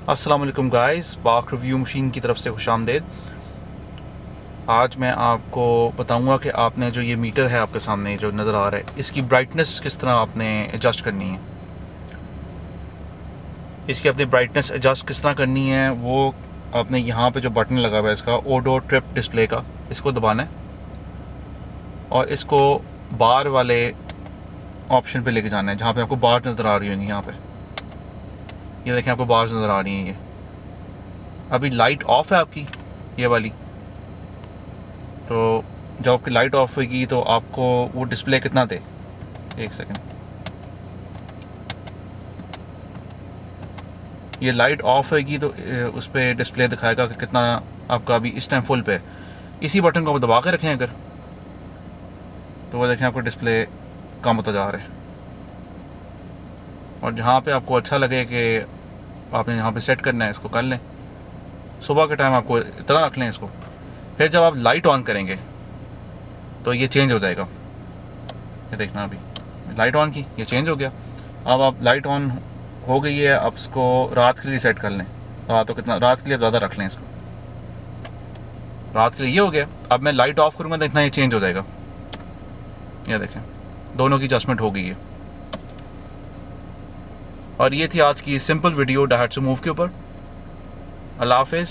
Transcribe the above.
अस्सलाम वालेकुम गाइस, बाक रिव्यू मशीन की तरफ से खुशामदीद। आज मैं आपको बताऊंगा कि आपने जो ये मीटर है आपके सामने जो नज़र आ रहा है, इसकी ब्राइटनेस किस तरह आपने एडजस्ट करनी है। इसकी अपनी ब्राइटनेस एडजस्ट किस तरह करनी है, वो आपने यहाँ पे जो बटन लगा हुआ है इसका ऑडो ट्रिप डिस्प्ले का, इसको दबाना है और इसको बार वाले ऑप्शन पे लेके जाना है, जहाँ पे आपको बार नज़र आ रही होंगी। यहाँ पे ये देखें, आपको बार्स नज़र आ रही हैं। ये अभी लाइट ऑफ है आपकी, ये वाली। तो जब आपकी लाइट ऑफ होगी तो आपको वो डिस्प्ले कितना दे, एक सेकंड, ये लाइट ऑफ होगी तो उस पर डिस्प्ले दिखाएगा कि कितना आपका अभी इस टाइम फुल पे है। इसी बटन को आप दबा के रखें अगर, तो वो देखें आपको डिस्प्ले कम होता जा रहा है। और जहाँ पे आपको अच्छा लगे कि आपने यहाँ पे सेट करना है, इसको कर लें। सुबह के टाइम आपको इतना रख लें इसको, फिर जब आप लाइट ऑन करेंगे तो ये चेंज हो जाएगा। ये देखना, अभी लाइट ऑन की, ये चेंज हो गया। अब आप लाइट ऑन हो गई है, अब इसको रात के लिए सेट कर लें। रात को कितना, रात के लिए ज़्यादा रख लें इसको। रात के लिए ये हो गया। अब मैं लाइट ऑफ करूँगा, देखना ये चेंज हो जाएगा। ये देखें, दोनों की एडजस्टमेंट हो गई है। और ये थी आज की सिंपल वीडियो डायरेक्ट से मूव के ऊपर। अल्लाह हाफिज़।